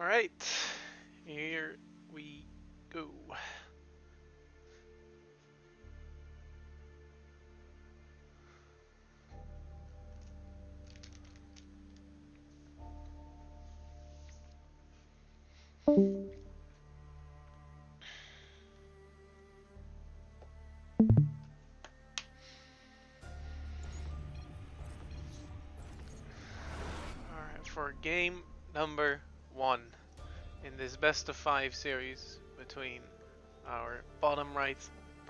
Alright, here we go. Alright, for game number 1 in this best of 5 series between our bottom right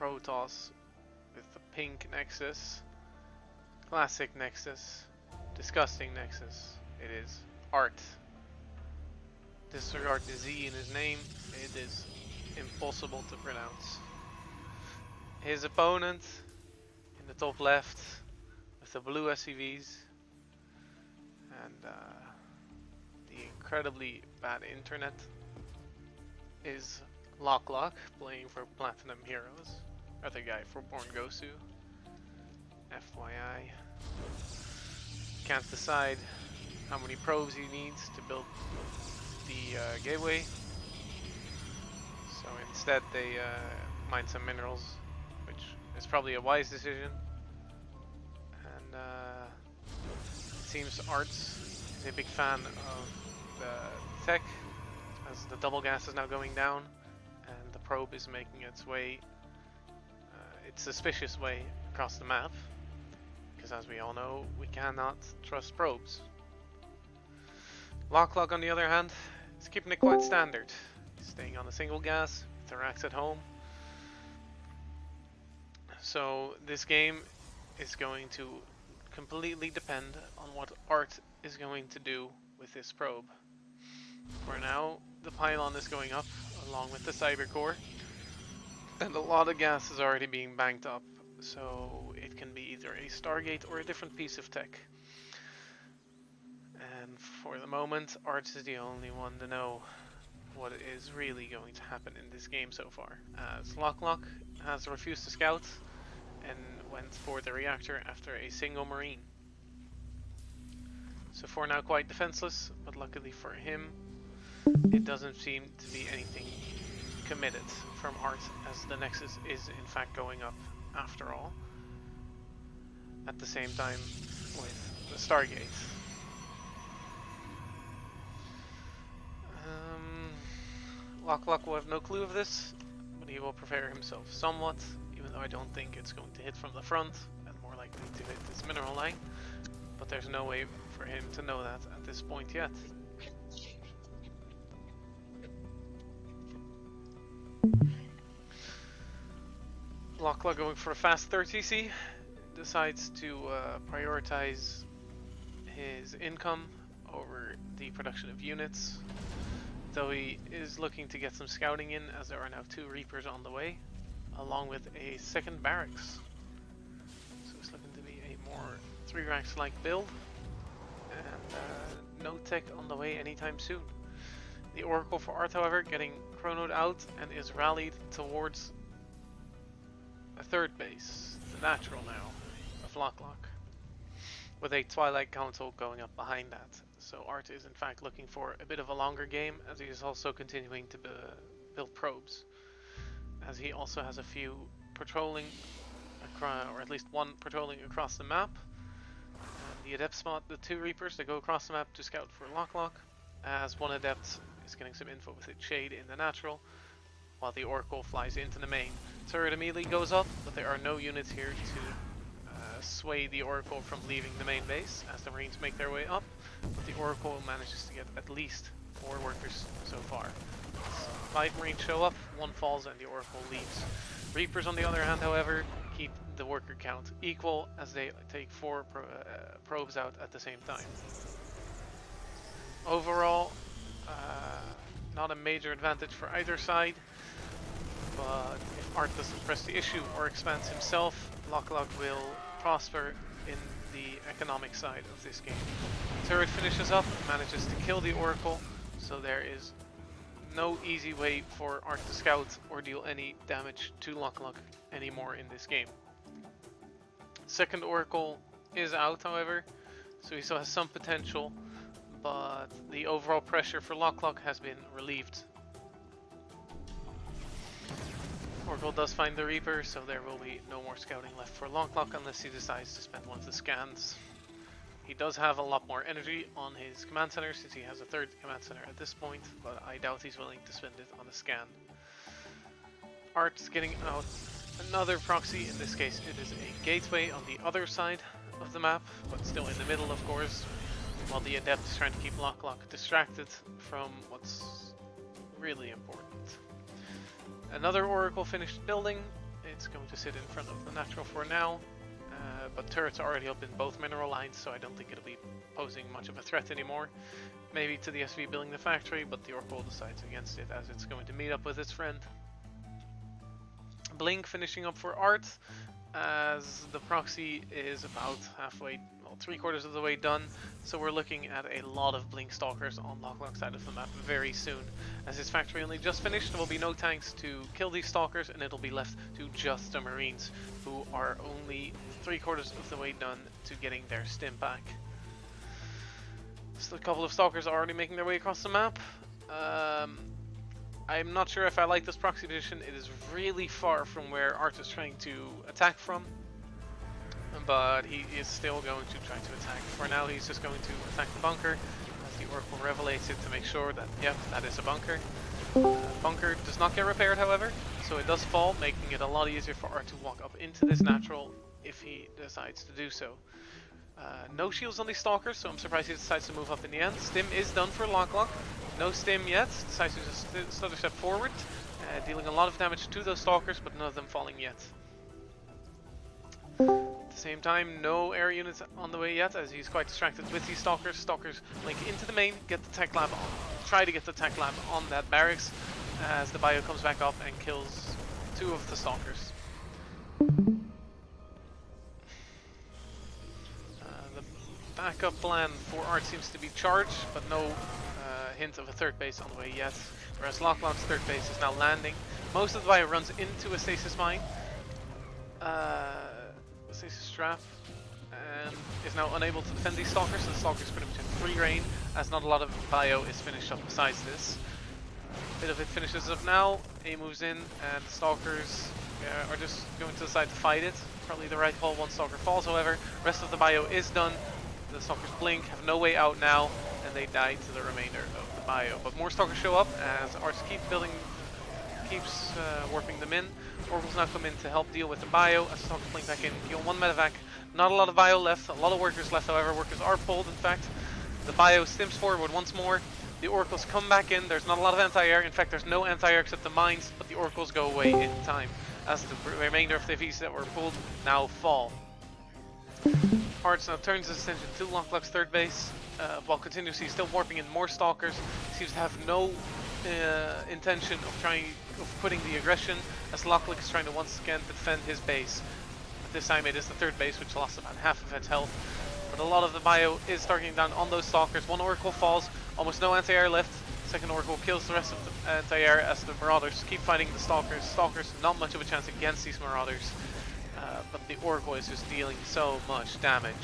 Protoss with the pink Nexus, classic Nexus, disgusting Nexus, it is Art. Disregard the Z in his name, it is impossible to pronounce. His opponent in the top left with the blue SCVs and the incredibly bad internet is LockLock, playing for Platinum Heroes. Other guy for Born Gosu. FYI. Can't decide how many probes he needs to build the gateway. So instead they mine some minerals, which is probably a wise decision. And it seems Arzt is a big fan of the tech, as the double gas is now going down and the probe is making its way, its suspicious way across the map, because as we all know, we cannot trust probes. LockLock on the other hand is keeping it quite standard, staying on a single gas with the racks at home. So this game is going to completely depend on what Art is going to do with this probe. For now, the pylon is going up along with the cyber core, and a lot of gas is already being banked up, so it can be either a Stargate or a different piece of tech. And for the moment, Arzt is the only one to know what is really going to happen in this game so far, as LockLock has refused to scout and went for the reactor after a single marine. So for now quite defenseless, but luckily for him, it doesn't seem to be anything committed from Arzt, as the Nexus is in fact going up after all, at the same time with the Stargate. LockLock will have no clue of this, but he will prepare himself somewhat, even though I don't think it's going to hit from the front, and more likely to hit this mineral line. But there's no way for him to know that at this point yet. LockLock going for a fast 30C, decides to prioritize his income over the production of units, though he is looking to get some scouting in, as there are now 2 Reapers on the way, along with a second barracks. So it's looking to be a more 3 racks like build, and no tech on the way anytime soon. The Oracle for Art, however, getting chronoed out and is rallied towards a third base, the natural now, of LockLock, with a Twilight Council going up behind that. So Art is in fact looking for a bit of a longer game, as he is also continuing to build probes, as he also has a few patrolling, or at least one patrolling across the map. The Adept spot the 2 Reapers that go across the map to scout for LockLock, as one Adept is getting some info with its shade in the natural, while the Oracle flies into the main. Turret immediately goes up, but there are no units here to sway the Oracle from leaving the main base, as the Marines make their way up, but the Oracle manages to get at least 4 workers so far. So 5 Marines show up, 1 falls, and the Oracle leaves. Reapers on the other hand, however, keep the worker count equal, as they take 4 probes out at the same time. Overall, not a major advantage for either side, but if Art doesn't press the issue or expands himself, LockLock will prosper in the economic side of this game. Turret finishes up, manages to kill the Oracle, so there is no easy way for Art to scout or deal any damage to LockLock anymore in this game. Second Oracle is out, however, so he still has some potential, but the overall pressure for LockLock has been relieved. Oracle does find the Reaper, so there will be no more scouting left for LockLock unless he decides to spend one of the scans. He does have a lot more energy on his command center since he has a third command center at this point, but I doubt he's willing to spend it on a scan. Arzt getting out another proxy. In this case it is a gateway on the other side of the map, but still in the middle of course, while the Adept is trying to keep LockLock distracted from what's really important. Another Oracle finished building. It's going to sit in front of the Natural for now, but turrets are already up in both mineral lines, so I don't think it'll be posing much of a threat anymore. Maybe to the SV building the factory, but the Oracle decides against it as it's going to meet up with its friend. Blink finishing up for Arzt, as the proxy is about halfway, well, 3/4 of the way done, so we're looking at a lot of Blink Stalkers on LockLock's side of the map very soon. As his factory only just finished, there will be no tanks to kill these Stalkers, and it'll be left to just the Marines, who are only 3/4 of the way done to getting their stim back. So a couple of Stalkers are already making their way across the map. I'm not sure if I like this proxy position. It is really far from where Arzt is trying to attack from, but he is still going to try to attack. For now he's just going to attack the bunker as the Oracle revelates it to make sure that, yep, that is a bunker. Bunker does not get repaired however, so it does fall, making it a lot easier for Arzt to walk up into this Natural if he decides to do so. No shields on these Stalkers, so I'm surprised he decides to move up in the end. Stim is done for LockLock. No stim yet, decides to just another step forward, dealing a lot of damage to those Stalkers, but none of them falling yet. At the same time, no air units on the way yet, as he's quite distracted with these Stalkers. Stalkers link into the main, get the tech lab on, try to get the tech lab on that barracks, as the bio comes back up and kills 2 of the Stalkers. The backup plan for Arzt seems to be charged, but no hint of a third base on the way yet, whereas LockLock's third base is now landing. Most of the bio runs into a stasis mine, stasis trap, and is now unable to defend these Stalkers, so the Stalkers pretty much in free reign, as not a lot of bio is finished up besides this. A bit of it finishes up now, A moves in, and the Stalkers are just going to decide to fight it. Probably the right call once Stalker falls, however. Rest of the bio is done. The Stalkers blink, have no way out now, and they die to the remainder of the bio. But more Stalkers show up as Arzt keeps warping them in. Oracles now come in to help deal with the bio as Stalkers blink back in, heal 1 medevac. Not a lot of bio left, a lot of workers left, however. Workers are pulled, in fact. The bio stims forward once more. The Oracles come back in, there's not a lot of anti-air. In fact, there's no anti-air except the mines, but the Oracles go away in time as the remainder of the Vs that were pulled now fall. Arzt now turns his attention to LockLock's third base, while continuously still warping in more Stalkers. He seems to have no intention of putting the aggression, as LockLock is trying to once again defend his base. But this time it is the third base, which lost about half of its health. But a lot of the bio is starting down on those Stalkers. One Oracle falls, almost no anti-air left. Second Oracle kills the rest of the anti-air as the Marauders keep fighting the Stalkers. Stalkers not much of a chance against these Marauders. But the Oracle is just dealing so much damage.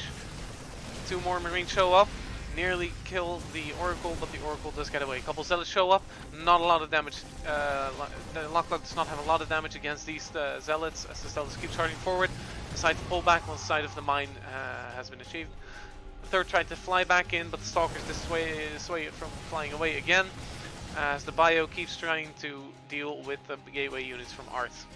2 more Marines show up, nearly kill the Oracle, but the Oracle does get away. A couple Zealots show up, not a lot of damage. LockLock does not have a lot of damage against these Zealots, as the Zealots keep charging forward. Decide to pull back once the side of the mine has been achieved. The third tried to fly back in, but the Stalkers dissuade it from flying away again, as the bio keeps trying to deal with the gateway units from Arzt.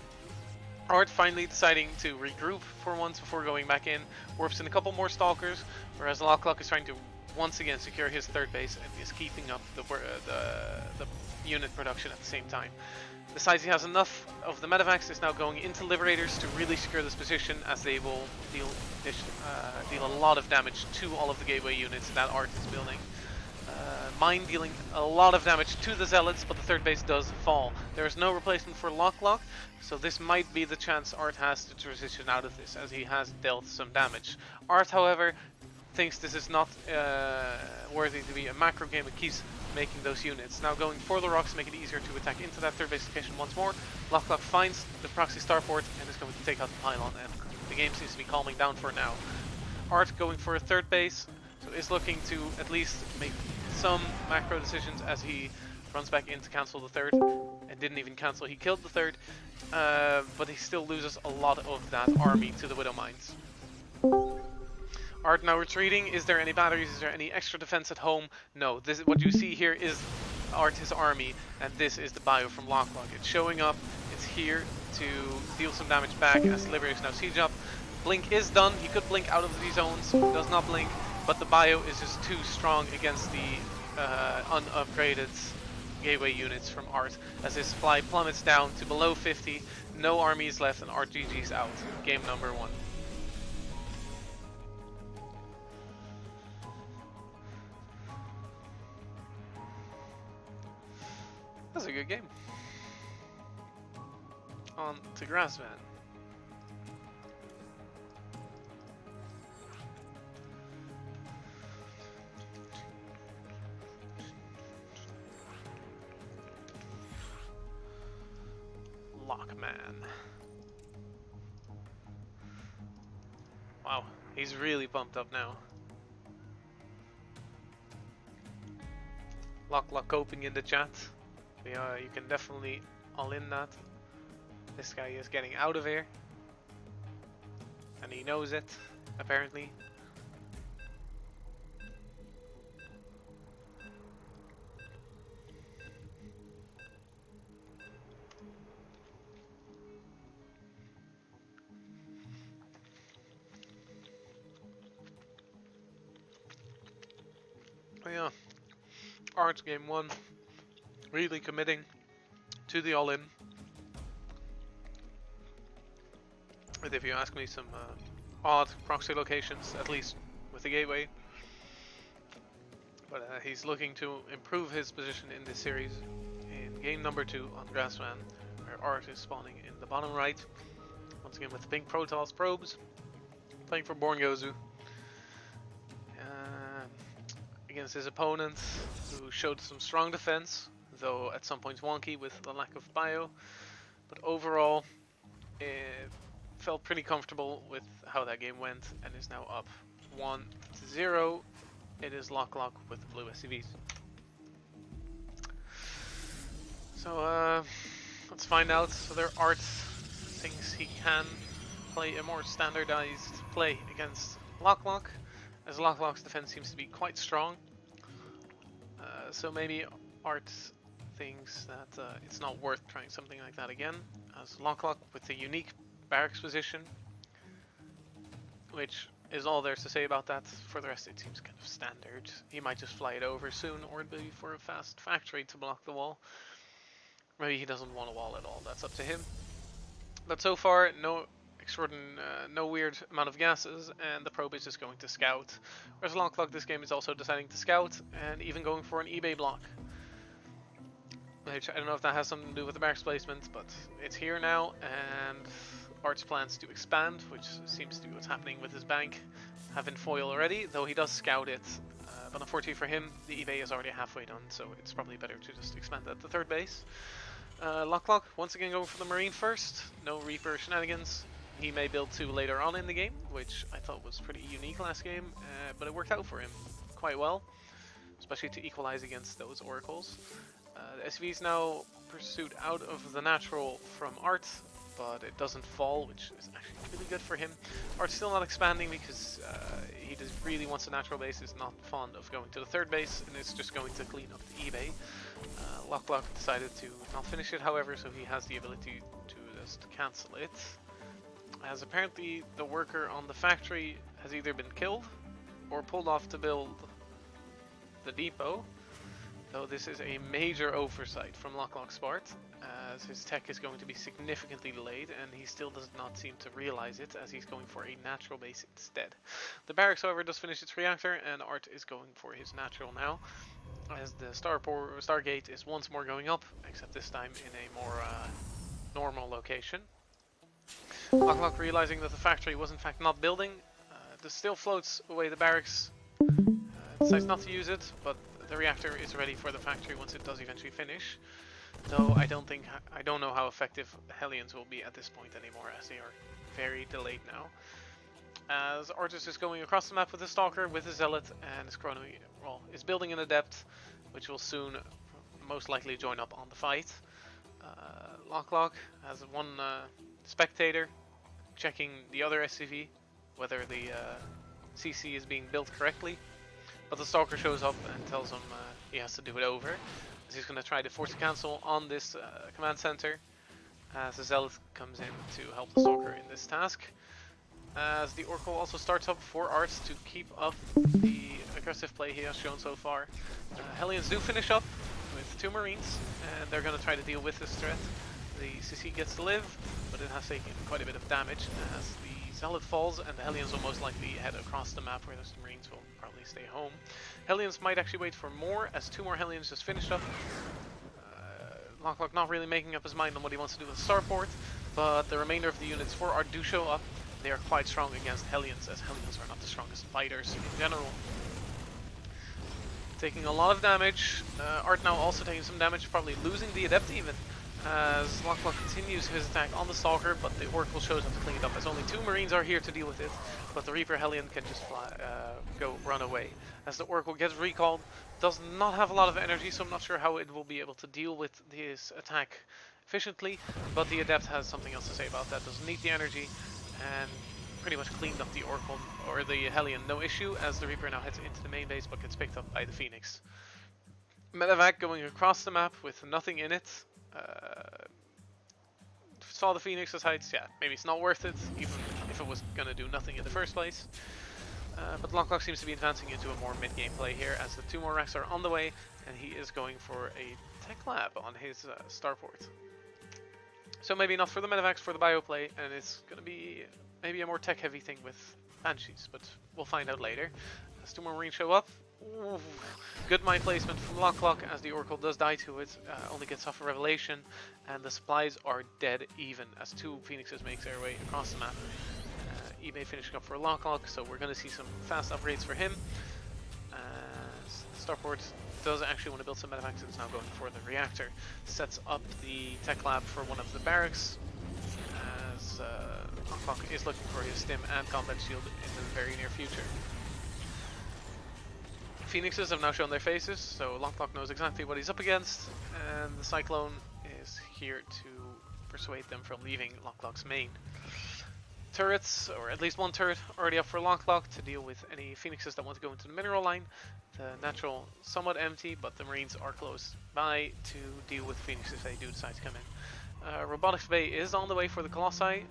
Arzt finally deciding to regroup for once before going back in, warps in a couple more Stalkers, whereas LockLock is trying to once again secure his third base and is keeping up the unit production at the same time. Decides he has enough of the medevacs, is now going into Liberators to really secure this position, as they will deal a lot of damage to all of the gateway units that Arzt is building. Mine dealing a lot of damage to the Zealots, but the third base does fall. There is no replacement for LockLock, so this might be the chance Arzt has to transition out of this, as he has dealt some damage. Arzt, however, thinks this is not worthy to be a macro game and keeps making those units. Now going for the rocks to make it easier to attack into that third base location once more. LockLock finds the proxy starport and is going to take out the pylon, and the game seems to be calming down for now. Arzt going for a third base, So is looking to at least make some macro decisions as he runs back in to cancel the third, and didn't even cancel, he killed the third, but he still loses a lot of that army to the Widow Mines. Art now retreating. Is there any batteries? Is there any extra defense at home? No. This what you see here is Art's army, and this is the bio from LockLock. It's showing up. It's here to deal some damage back as Liberators now siege up. Blink is done. He could blink out of these zones. Does not blink, but the bio is just too strong against the unupgraded gateway units from Art as his supply plummets down to below 50. No armies left, and Art GG's out. Game number 1. That's a good game. On to Grassman. Lockman. Wow, he's really pumped up now. LockLock coping in the chat. Yeah, you can definitely all in that. This guy is getting out of here. And he knows it, apparently. Oh yeah, Arts game 1. Really committing to the all-in. But if you ask me, some odd proxy locations, at least with the gateway. But he's looking to improve his position in this series in game number 2 on Grassman, where Art is spawning in the bottom right. Once again with the pink Protoss probes, playing for Born Gozu. Against his opponent, who showed some strong defense, though at some points wonky with the lack of bio, but overall it felt pretty comfortable with how that game went and is now up 1-0. It is LockLock with the blue SCVs. So let's find out whether Art thinks he can play a more standardized play against LockLock, as LockLock's defense seems to be quite strong. So maybe Art thinks that it's not worth trying something like that again, as LockLock with the unique barracks position, which is all there's to say about that. For the rest it seems kind of standard. He might just fly it over soon, or it'd be for a fast factory to block the wall. Maybe he doesn't want a wall at all, that's up to him. But so far, no weird amount of gases, and the probe is just going to scout. Whereas LockLock this game is also deciding to scout, and even going for an eBay block. Which I don't know if that has something to do with the barracks placement, but it's here now, and Art's plans to expand, which seems to be what's happening with his bank, have been foil already, though he does scout it. But unfortunately for him, the eBay is already halfway done, so it's probably better to just expand at the third base. LockLock once again going for the Marine first, no Reaper shenanigans. He may build 2 later on in the game, which I thought was pretty unique last game, but it worked out for him quite well, especially to equalize against those oracles. The SV's now pursued out of the natural from Art, but it doesn't fall, which is actually really good for him. Art's still not expanding because he just really wants a natural base, is not fond of going to the third base, and is just going to clean up the eBay. LockLock decided to not finish it, however, so he has the ability to just cancel it. As apparently the worker on the factory has either been killed or pulled off to build the depot, though this is a major oversight from LockLock Spart, as his tech is going to be significantly delayed, and he still does not seem to realize it, as he's going for a natural base instead. The barracks, however, does finish its reactor, and Art is going for his natural now, as the Stargate is once more going up, except this time in a more normal location. LockLock, realizing that the factory was in fact not building, still floats away the barracks, decides not to use it, but the reactor is ready for the factory once it does eventually finish. Though I don't know how effective Hellions will be at this point anymore, as they are very delayed now. as Arzt is going across the map with his Stalker, with his Zealot, and his Chrono, well, is building an Adept, which will soon most likely join up on the fight. LockLock has one spectator checking the other SCV, whether the CC is being built correctly, but the Stalker shows up and tells him he has to do it over, as he's going to try to force a cancel on this command center, as the Zealot comes in to help the Stalker in this task. As the Oracle also starts up for Arzt to keep up the aggressive play he has shown so far. Hellions do finish up with 2 Marines, and they're going to try to deal with this threat. The CC gets to live, but it has taken quite a bit of damage as the Zealot falls, and the Hellions will most likely head across the map, where the Marines will probably stay home. Hellions might actually wait for more, as 2 more Hellions just finished up. LockLock not really making up his mind on what he wants to do with Starport, but the remainder of the units for Arzt do show up. They are quite strong against Hellions, as Hellions are not the strongest fighters in general. Taking a lot of damage. Arzt now also taking some damage, probably losing the Adept even, as LockLock continues his attack on the Stalker, but the Oracle shows up to clean it up, as only 2 Marines are here to deal with it, but the Reaper Hellion can just run away. As the Oracle gets recalled, does not have a lot of energy, so I'm not sure how it will be able to deal with this attack efficiently, but the Adept has something else to say about that. Doesn't need the energy, and pretty much cleaned up the Oracle, or the Hellion, no issue, as the Reaper now heads into the main base but gets picked up by the Phoenix. Medevac going across the map with nothing in it. Saw the Phoenix's heights, yeah, maybe it's not worth it, even if it was gonna do nothing in the first place. But LockLock seems to be advancing into a more mid-game play here, as the 2 more racks are on the way, and he is going for a tech lab on his Starport. So maybe not for the Medevacs, for the bio play, and it's gonna be maybe a more tech-heavy thing with Banshees, but we'll find out later. As 2 more Marines show up. Ooh, good mine placement from LockLock, as the Oracle does die to it, only gets off a Revelation, and the supplies are dead even, as 2 Phoenixes make their way across the map. eBay finishing up for LockLock, so we're going to see some fast upgrades for him. Starport does actually want to build some medevacs, it's now going for the reactor. Sets up the tech lab for one of the barracks, as LockLock is looking for his stim and combat shield in the very near future. Phoenixes have now shown their faces, so LockLock knows exactly what he's up against, and the Cyclone is here to persuade them from leaving LockLock's main. Turrets, or at least one turret, already up for LockLock to deal with any Phoenixes that want to go into the mineral line. The natural somewhat empty, but the Marines are close by to deal with Phoenixes if they do decide to come in. Robotics Bay is on the way for the Colossi,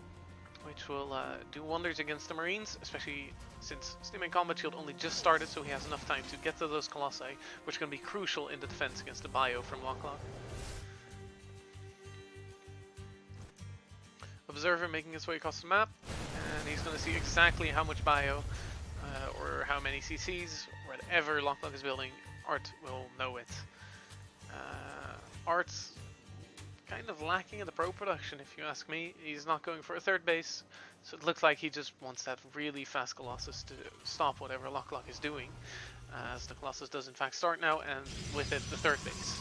which will do wonders against the Marines, especially since Stim and Combat Shield only just started, so he has enough time to get to those Colossi, which is going to be crucial in the defense against the bio from LockLock. Observer making his way across the map, and he's going to see exactly how much bio or how many CCs, whatever LockLock is building. Arzt will know it. Arzt kind of lacking in the pro production, if you ask me. He's not going for a third base, so it looks like he just wants that really fast Colossus to stop whatever LockLock is doing, as the Colossus does in fact start now, and with it the third base.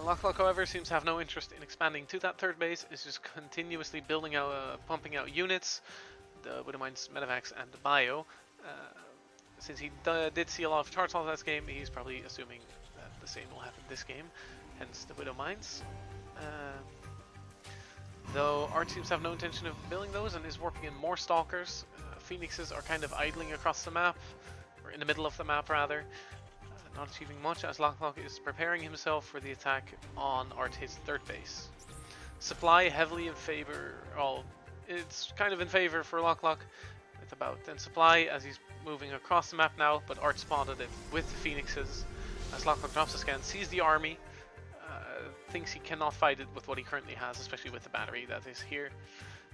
LockLock, however, seems to have no interest in expanding to that third base. It's just continuously building out, pumping out units, the Widowmines, Medevacs, and the bio. Since he did see a lot of charts off that game, he's probably assuming that the same will happen this game, hence the Widowmines. Though Arzt seems to have no intention of building those and is warping in more Stalkers. Phoenixes are kind of idling across the map, or in the middle of the map rather. Not achieving much, as LockLock is preparing himself for the attack on Arzt's third base. Supply heavily in favor, well, it's kind of in favor for LockLock, with about 10 supply as he's moving across the map now, but Arzt spotted it with the Phoenixes. As LockLock drops the scan, sees the army, thinks he cannot fight it with what he currently has, especially with the battery that is here.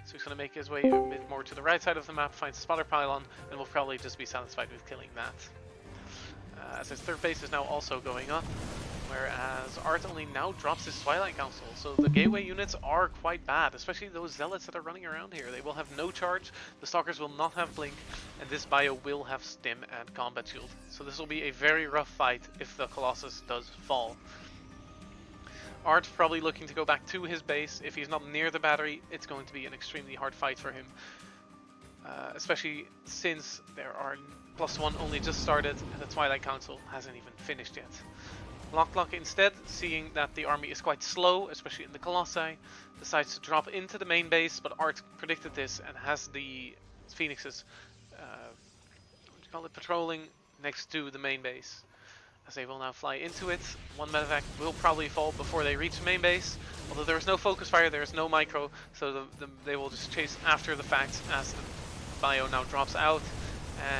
So he's going to make his way a bit more to the right side of the map, finds a spotter pylon, and will probably just be satisfied with killing that. As his third base is now also going up, whereas Arzt only now drops his Twilight Council, so the gateway units are quite bad, especially those Zealots that are running around here. They will have no charge, the Stalkers will not have Blink, and this bio will have Stim and Combat Shield. So this will be a very rough fight if the Colossus does fall. Art probably looking to go back to his base. If he's not near the battery, it's going to be an extremely hard fight for him. Especially since there are +1 only just started and the Twilight Council hasn't even finished yet. LockLock instead, seeing that the army is quite slow, especially in the Colossi, decides to drop into the main base, but Art predicted this and has the Phoenixes patrolling next to the main base. As they will now fly into it. One medevac will probably fall before they reach the main base. Although there is no focus fire, there is no micro, so they will just chase after the fact as the bio now drops out.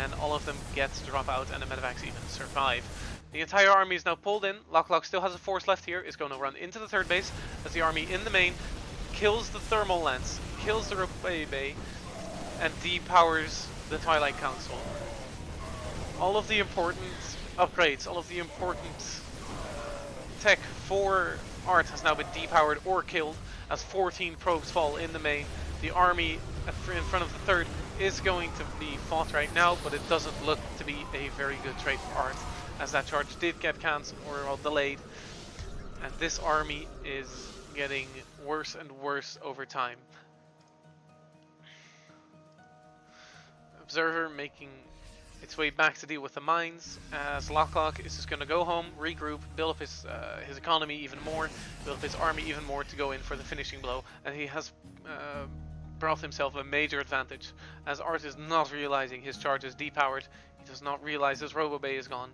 And all of them get to drop out and the medevacs even survive. The entire army is now pulled in. LockLock still has a force left here. Is going to run into the third base as the army in the main kills the thermal lance, kills the Ropay Bay, and depowers the Twilight Council. All of the important upgrades, all of the important tech for Art has now been depowered or killed as 14 probes fall in the main. The army in front of the third is going to be fought right now, but it doesn't look to be a very good trade for Art, as that charge did get cancelled or delayed, and this army is getting worse and worse over time. Observer making its way back to deal with the mines, as LockLock is just going to go home, regroup, build up his economy even more, build up his army even more to go in for the finishing blow, and he has brought himself a major advantage, as Art is not realizing his charge is depowered. He does not realize his Robo Bay is gone,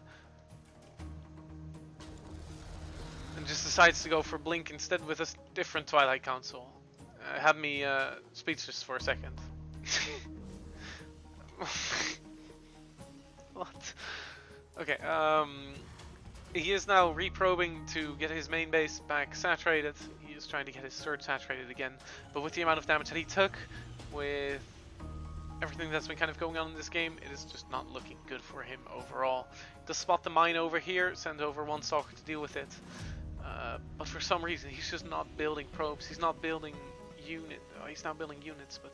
and just decides to go for Blink instead with a different Twilight Council. Had me speechless for a second. What? Okay, he is now reprobing to get his main base back saturated. He is trying to get his surge saturated again, but with the amount of damage that he took, with everything that's been kind of going on in this game, it is just not looking good for him overall. To spot the mine over here, send over one stalker to deal with it, but for some reason he's just not building probes. He's not building he's not building units, but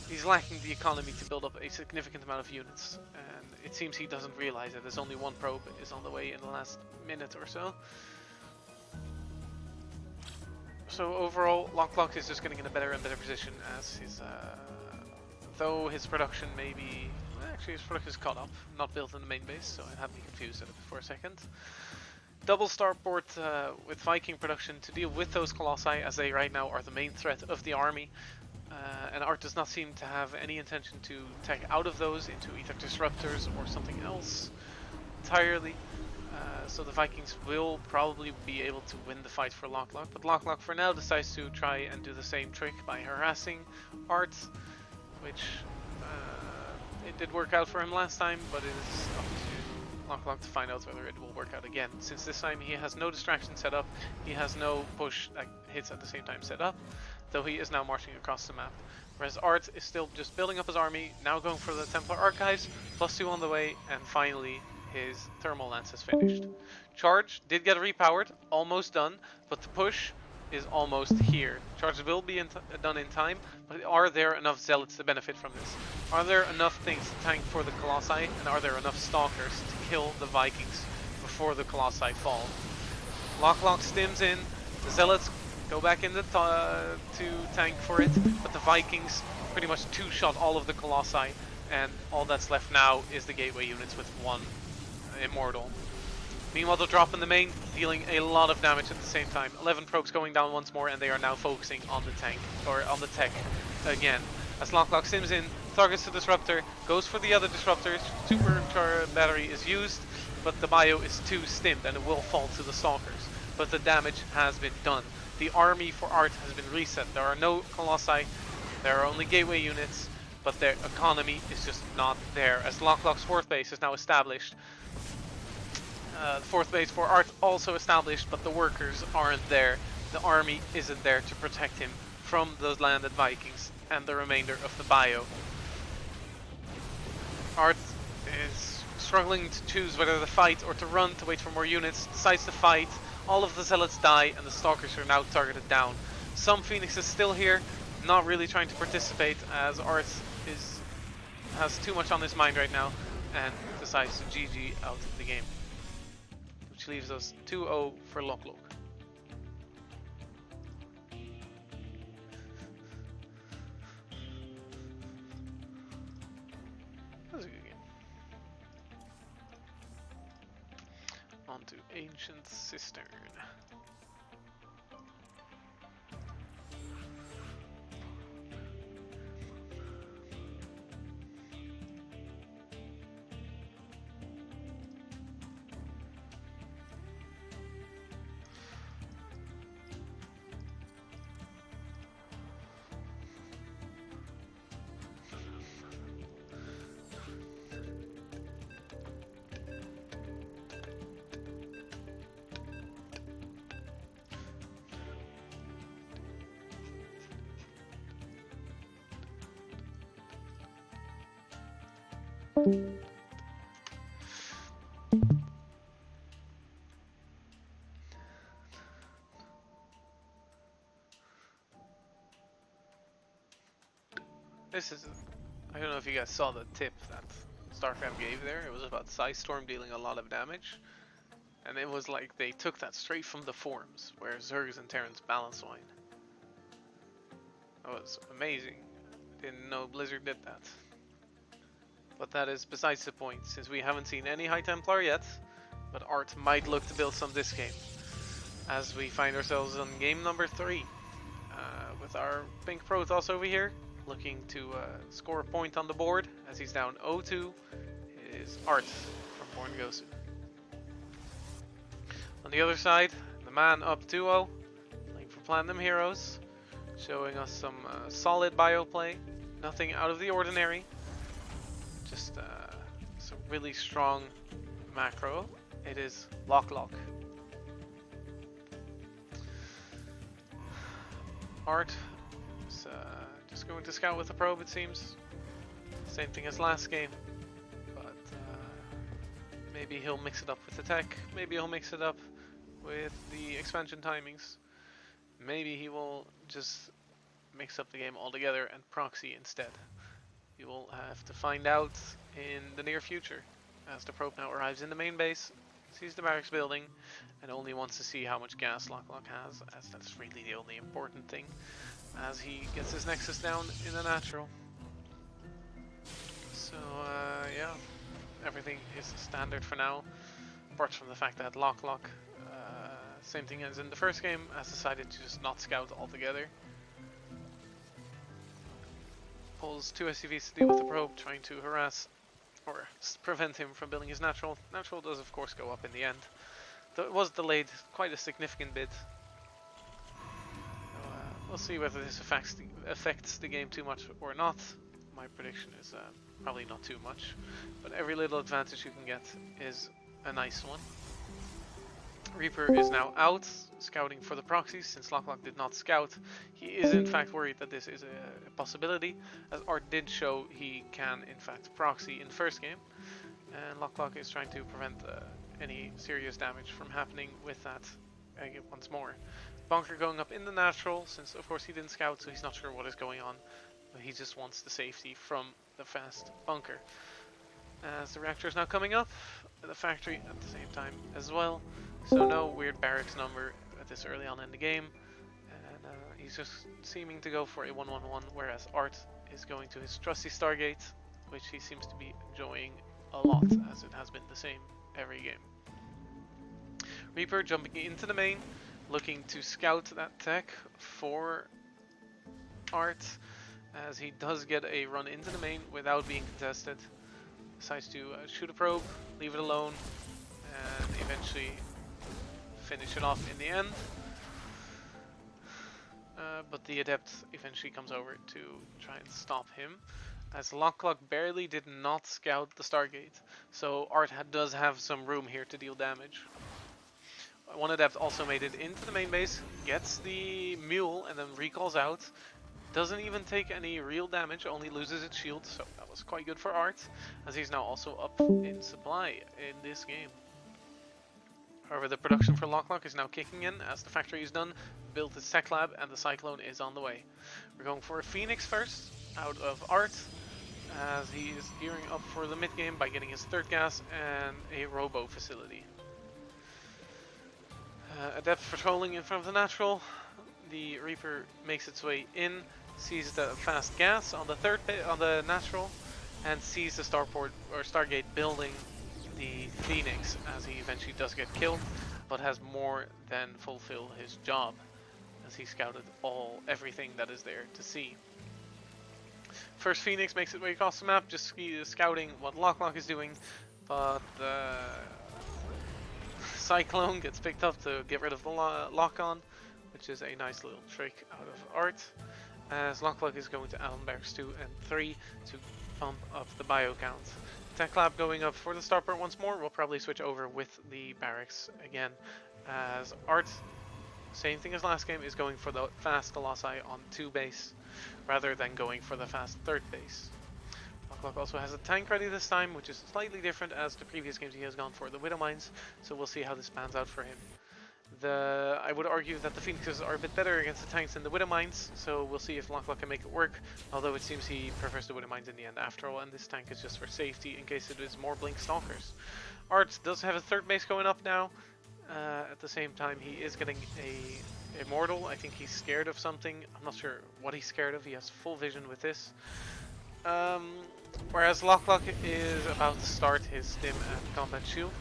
he's lacking the economy to build up a significant amount of units, and it seems he doesn't realize that there's only one probe is on the way in the last minute or so. So overall, LockLock is just getting in a better and better position, as his, though his production may be, actually his production is caught up, not built in the main base, so I had me confused for a second. Double starport with Viking production to deal with those Colossi, as they right now are the main threat of the army. And Art does not seem to have any intention to tech out of those into either disruptors or something else entirely. So the Vikings will probably be able to win the fight for LockLock, but LockLock for now decides to try and do the same trick by harassing Art, which it did work out for him last time, but it is up to LockLock to find out whether it will work out again. Since this time he has no distraction set up, he has no push that hits at the same time set up, though he is now marching across the map. Whereas Art is still just building up his army, now going for the Templar Archives, +2 on the way, and finally his Thermal Lance is finished. Charge did get repowered, almost done, but the push is almost here. Charge will be done in time, but are there enough Zealots to benefit from this? Are there enough things to tank for the Colossi, and are there enough Stalkers to kill the Vikings before the Colossi fall? LockLock stims in, the Zealots go back in to tank for it, but the Vikings pretty much two-shot all of the Colossi, and all that's left now is the gateway units with one Immortal. Meanwhile, they'll drop in the main, dealing a lot of damage at the same time. 11 probes going down once more, and they are now focusing on the tank, or on the tech again. As LockLock sims in, targets the disruptor, goes for the other disruptors, supercharged battery is used, but the bio is too stimmed and it will fall to the Stalkers. But the damage has been done. The army for Art has been reset. There are no Colossi, there are only gateway units, but their economy is just not there. As LockLock's 4th base is now established, the 4th base for Art also established, but the workers aren't there. The army isn't there to protect him from the landed Vikings and the remainder of the bio. Art is struggling to choose whether to fight or to run, to wait for more units, decides to fight. All of the Zealots die and the Stalkers are now targeted down. Some Phoenixes still here, not really trying to participate, as Art has too much on his mind right now and decides to GG out of the game. Which leaves us 2-0 for LockLock. was a good game. On to Ancient Cistern. This is, I don't know if you guys saw the tip that StarCraft gave there. It was about Storm dealing a lot of damage. And it was like they took that straight from the forums, where Zergs and Terrans balance wine. That was amazing. Didn't know Blizzard did that. But that is besides the point, since we haven't seen any High Templar yet, but Art might look to build some this game. As we find ourselves on game number 3, with our Pink Protoss over here, looking to score a point on the board, as he's down 0-2, is Art from Born Gosu. On the other side, the man up 2-0, playing for Platinum Heroes, showing us some solid bio play, nothing out of the ordinary, just some really strong macro. It is LockLock. Art is just going to scout with the probe, it seems. Same thing as last game, but maybe he'll mix it up with the tech, maybe he'll mix it up with the expansion timings. Maybe he will just mix up the game altogether and proxy instead. You will have to find out in the near future, as the probe now arrives in the main base, sees the barracks building, and only wants to see how much gas LockLock has, as that's really the only important thing, as he gets his nexus down in the natural. So yeah, everything is standard for now, apart from the fact that LockLock, same thing as in the first game, has decided to just not scout altogether. Pulls 2 SCVs to deal with the probe, trying to harass or prevent him from building his natural. Natural does of course go up in the end, though it was delayed quite a significant bit. So, we'll see whether this affects the game too much or not. My prediction is probably not too much, but every little advantage you can get is a nice one. Reaper is now out, scouting for the proxies, since LockLock did not scout. He is in fact worried that this is a possibility, as Art did show he can in fact proxy in the first game, and LockLock is trying to prevent any serious damage from happening with that once more. Bunker going up in the natural, since of course he didn't scout, so he's not sure what is going on, but he just wants the safety from the fast bunker. As the reactor is now coming up, the factory at the same time as well. So no weird barracks number at this early on in the game, and he's just seeming to go for a 1-1-1, whereas Art is going to his trusty Stargate, which he seems to be enjoying a lot, as it has been the same every game. Reaper jumping into the main, looking to scout that tech for Art, as he does get a run into the main without being contested. Decides to shoot a probe, leave it alone, and eventually finish it off in the end. But the Adept eventually comes over to try and stop him, as LockLock barely did not scout the Stargate, so Art does have some room here to deal damage. One Adept also made it into the main base, gets the mule and then recalls out. Doesn't even take any real damage, only loses its shield, so that was quite good for Art, as he's now also up in supply in this game. However, the production for LockLock is now kicking in, as the factory is done, built its tech lab, and the Cyclone is on the way. We're going for a Phoenix first, out of Art, as he is gearing up for the mid game by getting his third gas and a robo facility. Adept patrolling in front of the natural. The Reaper makes its way in, sees the fast gas on the natural, and sees the starport or Stargate building the Phoenix as he eventually does get killed, but has more than fulfilled his job as he scouted everything that is there to see. First Phoenix makes its way across the map, just scouting what LockLock is doing, but the Cyclone gets picked up to get rid of the lock-on, which is a nice little trick out of Arzt, as LockLock is going to Allenbergs 2 and 3 to pump up the bio count. Tech Lab going up for the starport once more. We'll probably switch over with the barracks again, as Arzt, same thing as last game, is going for the fast Colossi on 2 base rather than going for the fast 3rd base. LockLock also has a tank ready this time, which is slightly different as the previous games he has gone for the Widow Mines, so we'll see how this pans out for him. I would argue that the Phoenixes are a bit better against the tanks than the Widow Mines, so we'll see if LockLock can make it work, although it seems he prefers the Widow Mines in the end after all, and this tank is just for safety in case it is more Blink Stalkers. Arzt does have a 3rd base going up now. At the same time, he is getting a Immortal. I think he's scared of something. I'm not sure what he's scared of. He has full vision with this. Whereas LockLock is about to start his stim at Combat Shield.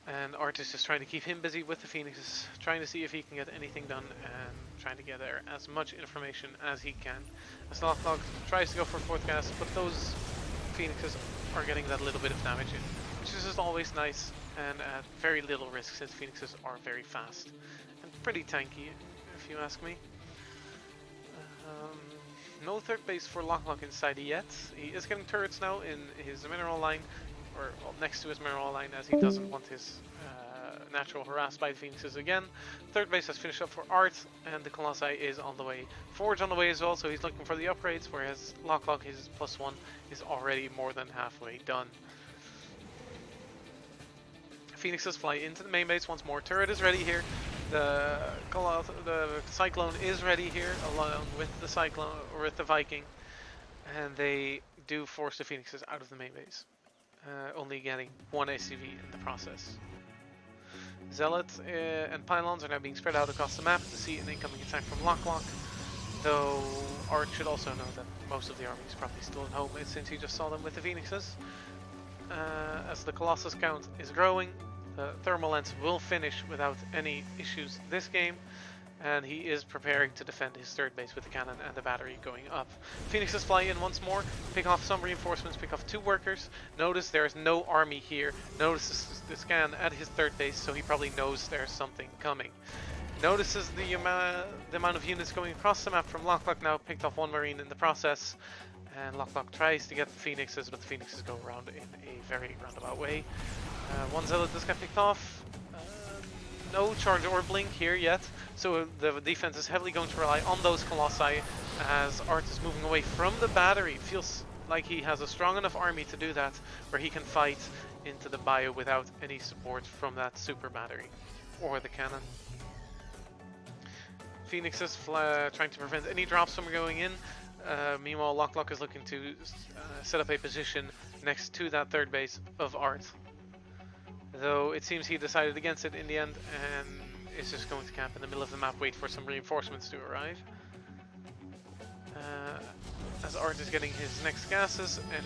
And Arzt is just trying to keep him busy with the Phoenixes, trying to see if he can get anything done and trying to gather as much information as he can. As LockLock tries to go for 4th gas, but those Phoenixes are getting that little bit of damage in, which is just always nice and at very little risk since Phoenixes are very fast and pretty tanky, if you ask me. No 3rd base for LockLock inside yet. He is getting turrets now in his mineral line, or well, next to his mineral line, as he doesn't want his natural harassed by the Phoenixes again. 3rd base has finished up for Arzt, and the Colossi is on the way. Forge on the way as well, so he's looking for the upgrades, whereas LockLock, his +1, is already more than halfway done. Phoenixes fly into the main base once more. Turret is ready here. The Cyclone is ready here, along with the Cyclone or with the Viking, and they do force the Phoenixes out of the main base, only getting 1 ACV in the process. Zealot and Pylons are now being spread out across the map to see an incoming attack from LockLock, though Arzt should also know that most of the army is probably still at home since he just saw them with the Phoenixes. As the Colossus count is growing, the Thermal Lens will finish without any issues this game, and he is preparing to defend his 3rd base with the cannon and the battery going up. Phoenixes fly in once more, pick off some reinforcements, pick off 2 workers. Notice there is no army here. Notices the scan at his 3rd base, so he probably knows there's something coming. Notices the amount of units going across the map from LockLock now, picked off 1 Marine in the process. And LockLock tries to get the Phoenixes, but the Phoenixes go around in a very roundabout way. 1 Zealot does get picked off. No charge or blink here yet, so the defense is heavily going to rely on those Colossi as Arzt is moving away from the battery. Feels like he has a strong enough army to do that, where he can fight into the bio without any support from that super battery or the cannon. Phoenixes trying to prevent any drops from going in. Meanwhile, LockLock is looking to set up a position next to that 3rd base of Arzt, though it seems he decided against it in the end and is just going to camp in the middle of the map, wait for some reinforcements to arrive. As Arzt is getting his next gases and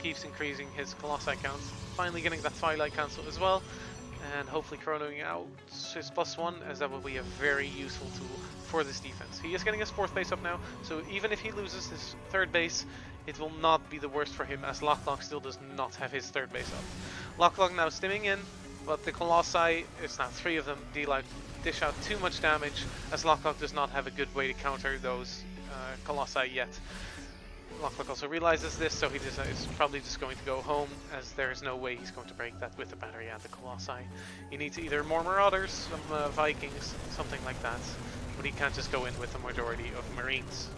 keeps increasing his Colossi count, finally getting that Twilight Council as well, and hopefully chronoing out his +1, as that will be a very useful tool for this defense. He is getting his 4th base up now, so even if he loses his 3rd base, it will not be the worst for him, as LockLock still does not have his 3rd base up. LockLock now stimming in, but the Colossi, it's now 3 of them, dish out too much damage, as LockLock does not have a good way to counter those Colossi yet. LockLock also realizes this, so he is probably just going to go home, as there is no way he's going to break that with the battery and the Colossi. He needs either more Marauders, some Vikings, something like that, but he can't just go in with the majority of Marines.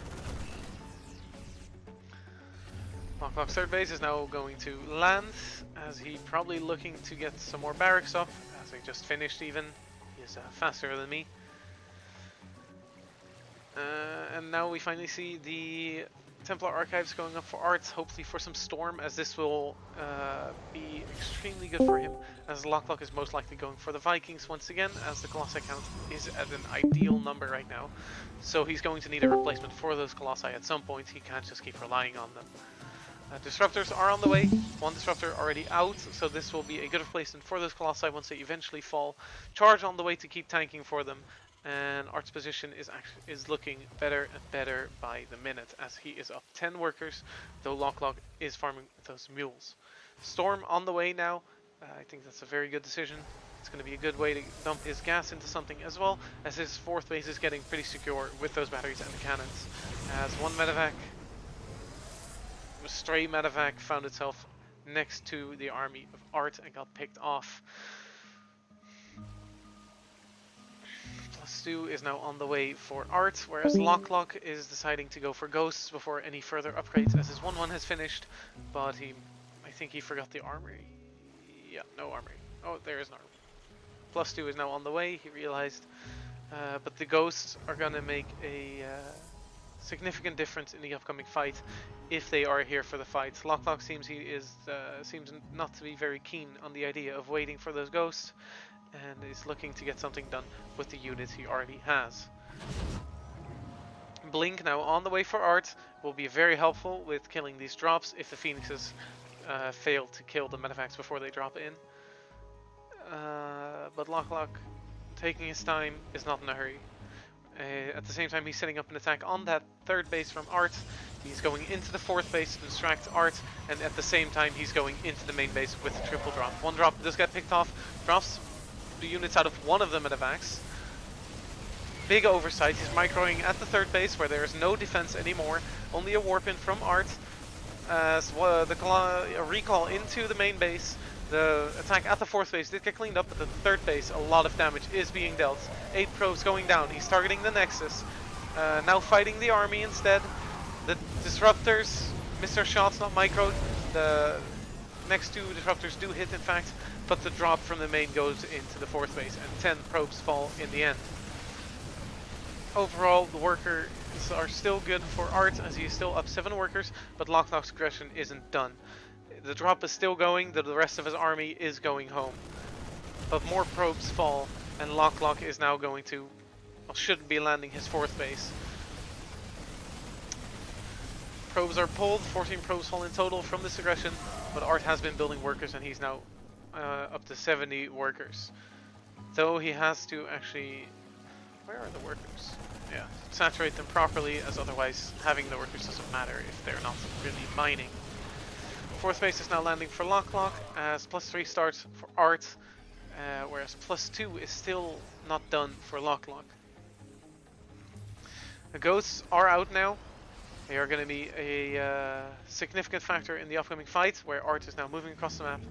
LockLock's 3rd base is now going to land, as he probably looking to get some more barracks up, as he just finished even. He is faster than me. And now we finally see the Templar Archives going up for Arzt, hopefully for some Storm, as this will be extremely good for him, as LockLock is most likely going for the Vikings once again, as the Colossi count is at an ideal number right now. So he's going to need a replacement for those Colossi at some point. He can't just keep relying on them. Disruptors are on the way. One disruptor already out, so this will be a good replacement for those Colossi once they eventually fall. Charge on the way to keep tanking for them, and Art's position is looking better and better by the minute, as he is up 10 workers, though LockLock is farming those mules. Storm on the way now. I think that's a very good decision. It's going to be a good way to dump his gas into something as well, as his fourth base is getting pretty secure with those batteries and the cannons. As one medevac, a stray medevac, found itself next to the army of Art and got picked off. +2 is now on the way for Art, whereas LockLock is deciding to go for Ghosts before any further upgrades, as his 1-1 has finished, but I think he forgot the armory. Yeah, no armory. Oh, there is an armory. +2 is now on the way, he realized, but the Ghosts are gonna make a significant difference in the upcoming fight if they are here for the fight. LockLock seems seems not to be very keen on the idea of waiting for those Ghosts, and is looking to get something done with the units he already has. Blink now on the way for Art will be very helpful with killing these drops if the Phoenixes fail to kill the medevacs before they drop in. But LockLock, taking his time, is not in a hurry. At the same time, he's setting up an attack on that third base from Art. He's going into the fourth base to distract Art, and at the same time he's going into the main base with a triple drop. One drop does get picked off, drops the units out of one of the medevacs. Big oversight, he's microing at the third base where there is no defense anymore, only a warp in from Art. As a recall into the main base. The attack at the fourth base did get cleaned up, but at the third base a lot of damage is being dealt. 8 probes going down, he's targeting the Nexus. Now fighting the army instead. The disruptors, Mr. Shots not microed. The next 2 disruptors do hit in fact, but the drop from the main goes into the fourth base and 10 probes fall in the end. Overall, the workers are still good for Art, as he is still up 7 workers, but LockLock's aggression isn't done. The drop is still going, the rest of his army is going home. But more probes fall, and LockLock is now going to, well, should be landing his fourth base. Probes are pulled, 14 probes fall in total from this aggression, but Art has been building workers and he's now up to 70 workers. Though he has to actually... Where are the workers? Yeah, saturate them properly, as otherwise having the workers doesn't matter if they're not really mining. Fourth base is now landing for LockLock, as +3 starts for Art, whereas +2 is still not done for LockLock. The Ghosts are out now. They are going to be a significant factor in the upcoming fight, where Art is now moving across the map.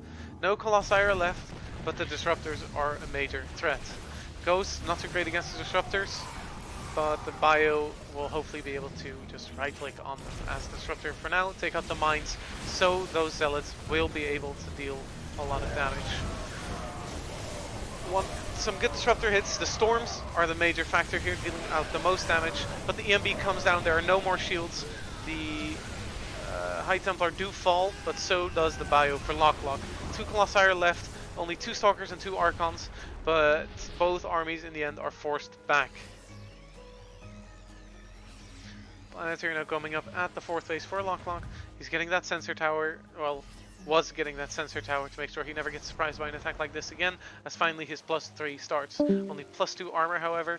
No Colossi are left, but the Disruptors are a major threat. Ghosts, not too great against the Disruptors, but the Bio will hopefully be able to just right-click on them as Disruptor for now, take out the mines, so those Zealots will be able to deal a lot of damage. Some good Disruptor hits. The Storms are the major factor here, dealing out the most damage, but the EMB comes down, there are no more shields. The High Templar do fall, but so does the Bio for LockLock. 2 Colossi are left, only 2 Stalkers and 2 Archons, but both armies in the end are forced back. Planetary now coming up at the fourth base for LockLock. He's getting that sensor tower, well, was getting that sensor tower to make sure he never gets surprised by an attack like this again, as finally his +3 starts. Only +2 armor, however,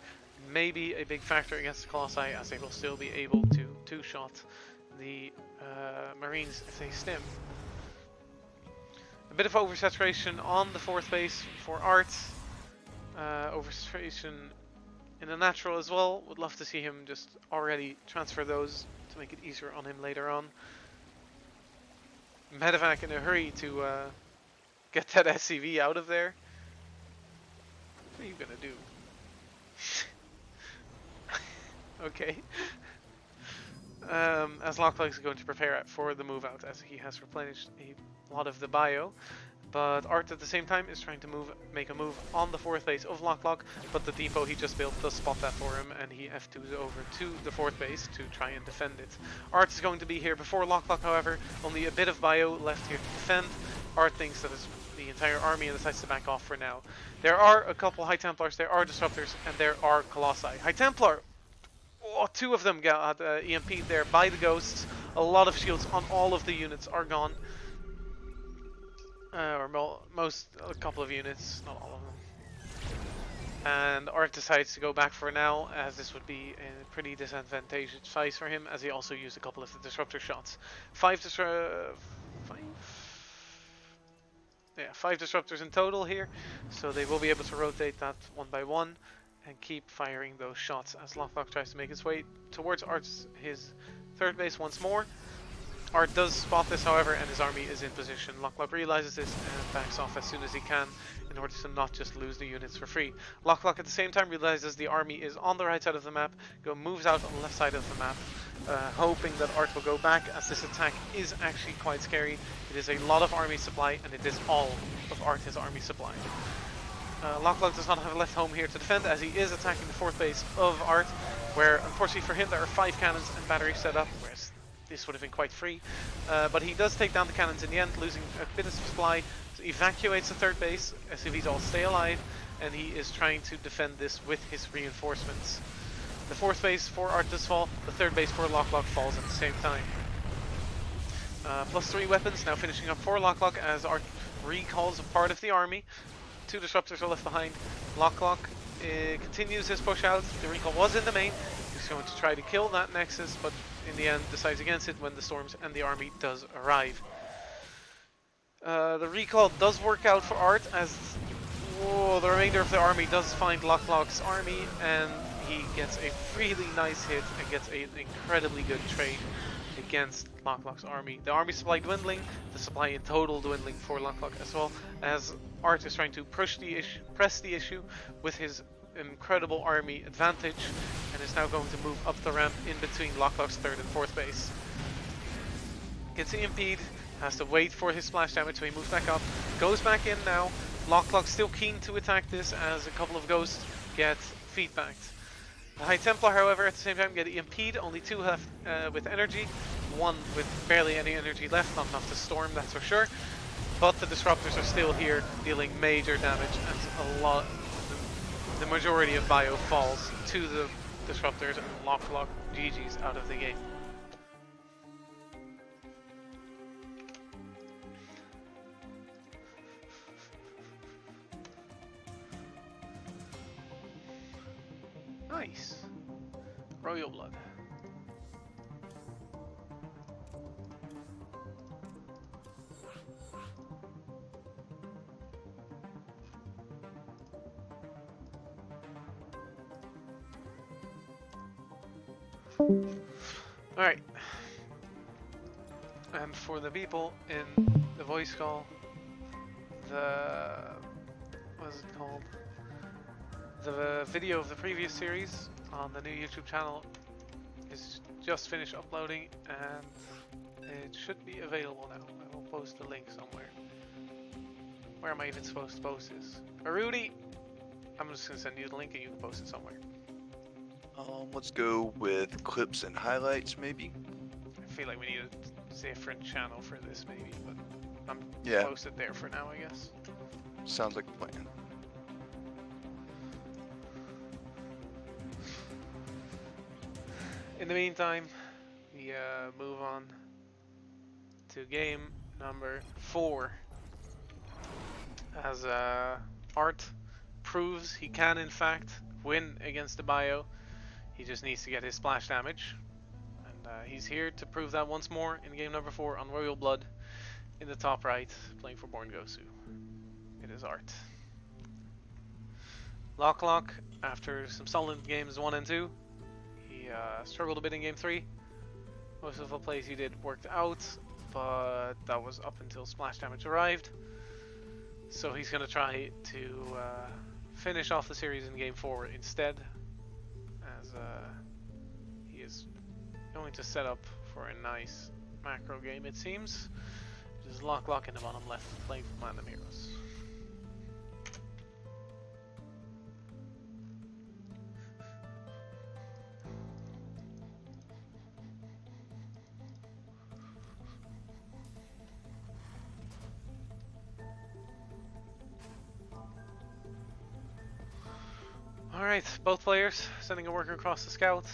may be a big factor against the Colossi, as they will still be able to two-shot the Marines if they stim. A bit of oversaturation on the fourth base for Art. Oversaturation in the natural as well. Would love to see him just already transfer those to make it easier on him later on. Medevac in a hurry to get that SCV out of there. What are you gonna do? Okay. As LockLock is going to prepare for the move out, as he has replenished a lot of the bio. But Art at the same time is trying to make a move on the 4th base of LockLock, but the depot he just built does spot that for him, and he F2s over to the 4th base to try and defend it. Art is going to be here before LockLock, however, only a bit of bio left here to defend. Art thinks that it's the entire army and decides to back off for now. There are a couple High Templars, there are Disruptors, and there are Colossi. High Templar! Oh, 2 of them got EMP'd there by the Ghosts. A lot of shields on all of the units are gone. A couple of units, not all of them. And Art decides to go back for now, as this would be a pretty disadvantageous fight for him, as he also used a couple of the disruptor shots. 5 disruptors in total here, so they will be able to rotate that one by one and keep firing those shots as LockLock tries to make his way towards his 3rd base once more. Art does spot this, however, and his army is in position. LockLock realizes this and backs off as soon as he can in order to not just lose the units for free. LockLock at the same time realizes the army is on the right side of the map, moves out on the left side of the map, hoping that Art will go back, as this attack is actually quite scary. It is a lot of army supply, and it is all of Art's army supply. LockLock does not have a left home here to defend, as he is attacking the 4th base of Art, where unfortunately for him there are 5 cannons and batteries set up, whereas this would have been quite free. But he does take down the cannons in the end, losing a bit of supply, so evacuates the 3rd base as if he's all stay alive, and he is trying to defend this with his reinforcements. The 4th base for Art does fall, the 3rd base for LockLock falls at the same time. +3 weapons now finishing up for LockLock as Art recalls a part of the army. 2 disruptors are left behind. LockLock continues his push out. The recall was in the main. He's going to try to kill that Nexus, but in the end decides against it when the storms and the army does arrive. The recall does work out for Art, as the remainder of the army does find LockLock's army, and he gets a really nice hit and gets an incredibly good trade against LockLock's army. The army supply dwindling, the supply in total dwindling for LockLock as well, as Art is trying to press the issue with his incredible army advantage, and is now going to move up the ramp in between LockLock's 3rd and 4th base. Gets EMP'd, has to wait for his splash damage, so he moves back up, goes back in now. LockLock's still keen to attack this, as a couple of Ghosts get feedbacked. The High Templar, however, at the same time get EMP'd, only 2 left with energy, 1 with barely any energy left, not enough to storm, that's for sure. But the Disruptors are still here, dealing major damage, and the majority of bio falls to the Disruptors, and LockLock GG's out of the game. Nice. Royal Blood. Alright. And for the people in the voice call, what is it called? The video of the previous series on the new YouTube channel is just finished uploading, and it should be available now. I will post the link somewhere. Where am I even supposed to post this? Rudy, I'm just gonna send you the link and you can post it somewhere. Let's go with clips and highlights, maybe. I feel like we need a different channel for this, maybe, but I'm Yeah. post it there for now, I guess. Sounds like a plan. In the meantime, we move on to game number 4. As Art proves he can in fact win against the bio. He just needs to get his splash damage. And he's here to prove that once more in game number 4 on Royal Blood. In the top right, playing for Born Gosu. It is Art. LockLock, after some solid games 1 and 2, he struggled a bit in game 3. Most of the plays he did worked out, but that was up until splash damage arrived. So he's going to try to finish off the series in game 4 instead, as he is going to set up for a nice macro game, it seems. is LockLock in the bottom left, playing for Random Heroes. Alright, both players sending a worker across the scout.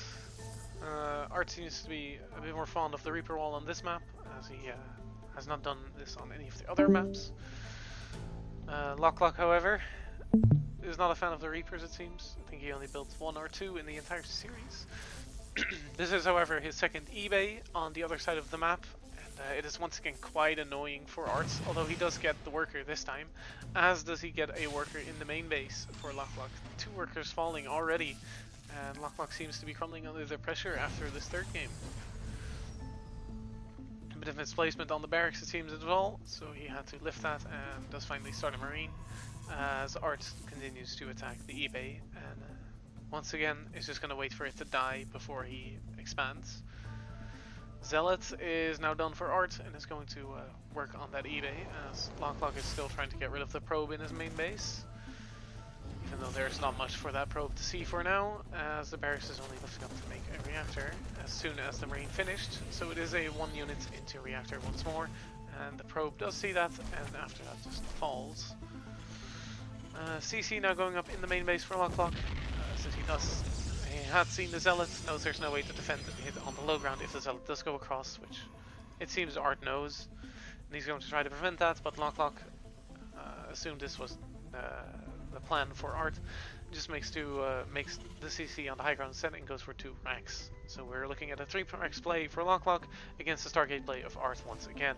Arzt seems to be a bit more fond of the Reaper wall on this map, as he has not done this on any of the other maps. LockLock, however, is not a fan of the Reapers, it seems. I think he only built 1 or 2 in the entire series. This is, however, his second eBay on the other side of the map, and it is once again quite annoying for Arzt, although he does get the worker this time, as does he get a worker in the main base for LockLock. 2 workers falling already, and LockLock seems to be crumbling under the pressure after this third game. A bit of misplacement on the barracks it seems as well, so he had to lift that and does finally start a marine, as Arzt continues to attack the eBay, and once again is just going to wait for it to die before he expands. Zealot is now done for Arzt and is going to work on that eBay, as LockLock is still trying to get rid of the probe in his main base. Even though there's not much for that probe to see for now, as the barracks is only lifting up to make a reactor as soon as the marine finished. So it is a 1 unit into reactor once more, and the probe does see that, and after that just falls. CC now going up in the main base for LockLock, since he had seen the Zealot, knows there's no way to defend it on the low ground if the Zealot does go across, which it seems Arzt knows, and he's going to try to prevent that, but LockLock assumed this was the plan for Arzt, just makes the CC on the high ground set and goes for 2 racks. So we're looking at a 3 racks play for LockLock against the Stargate play of Arzt once again.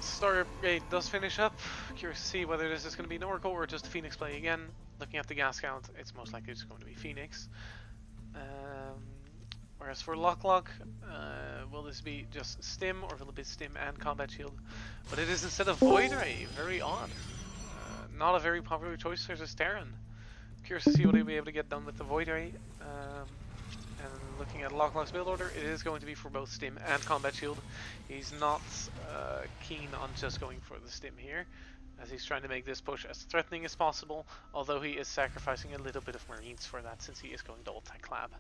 Stargate does finish up. Curious to see whether this is going to be an Oracle or just a Phoenix play again. Looking at the gas count, it's most likely just going to be Phoenix. Whereas for LockLock, will this be just Stim, or will it be Stim and Combat Shield? But it is instead of Void Ray, very odd. Not a very popular choice versus Terran. Curious to see what he'll be able to get done with the Void Ray. And looking at LockLock's build order, it is going to be for both Stim and Combat Shield. He's not keen on just going for the Stim here, as he's trying to make this push as threatening as possible, although he is sacrificing a little bit of Marines for that, since he is going double tech lab.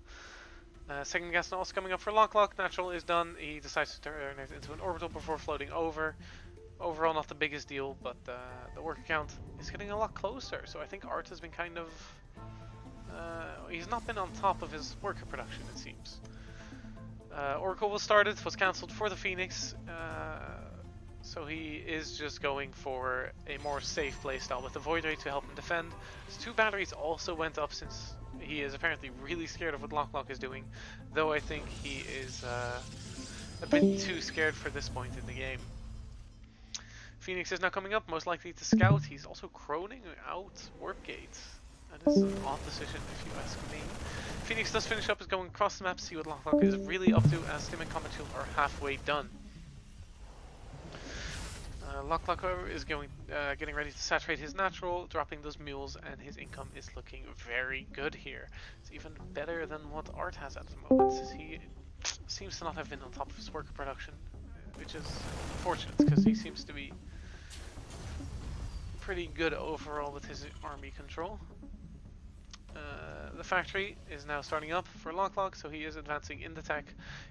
Second gas now also coming up for LockLock. Natural is done. He decides to turn it into an orbital before floating over. Overall not the biggest deal, but the worker count is getting a lot closer, so I think Arzt has been kind of... he's not been on top of his worker production, it seems. Oracle was started, was cancelled for the Phoenix, so he is just going for a more safe playstyle with the Void Ray to help him defend. His 2 batteries also went up, since he is apparently really scared of what LockLock is doing, though I think he is a bit too scared for this point in the game. Phoenix is now coming up, most likely to scout. He's also croning out Warp Gate. That is an odd decision if you ask me. Phoenix does finish up, is going across the map to see what LockLock is really up to, as Stim and Combat Shield are halfway done. LockLock, however, is getting ready to saturate his natural, dropping those mules, and his income is looking very good here. It's even better than what Arzt has at the moment, since he seems to not have been on top of his worker production, which is unfortunate, because he seems to be pretty good overall with his army control. The factory is now starting up for LockLock, so he is advancing in the tech.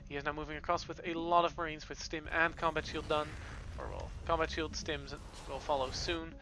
He is now moving across with a lot of Marines with Stim and Combat Shield done. Or well, Combat Shield, Stims will follow soon.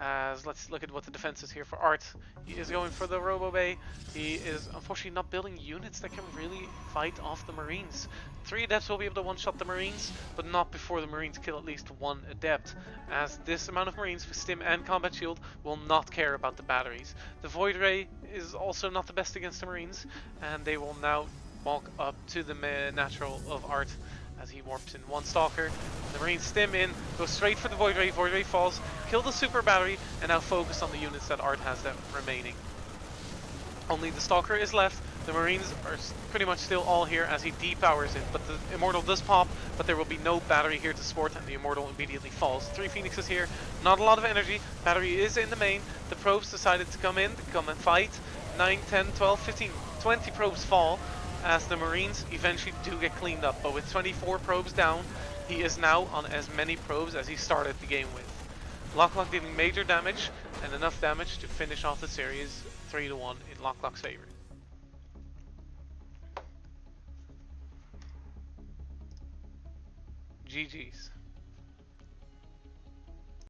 As let's look at what the defense is here for Arzt. He is going for the Robo Bay. He is unfortunately not building units that can really fight off the Marines. 3 Adepts will be able to one-shot the Marines, but not before the Marines kill at least 1 Adept, as this amount of Marines with Stim and Combat Shield will not care about the batteries. The Void Ray is also not the best against the Marines, and they will now walk up to the natural of Arzt, as he warps in 1 Stalker. The Marines stim in, go straight for the Void Ray falls, kill the Super Battery, and now focus on the units that Arzt has that remaining. Only the Stalker is left. The Marines are pretty much still all here as he depowers it, but the Immortal does pop, but there will be no battery here to support, and the Immortal immediately falls. 3 Phoenixes here, not a lot of energy. Battery is in the main. The probes decided to come in, come and fight. 9, 10, 12, 15, 20 probes fall as the Marines eventually do get cleaned up, but with 24 probes down, he is now on as many probes as he started the game with. LockLock dealing major damage, and enough damage to finish off the series 3-1 in LockLock's favor. GG's.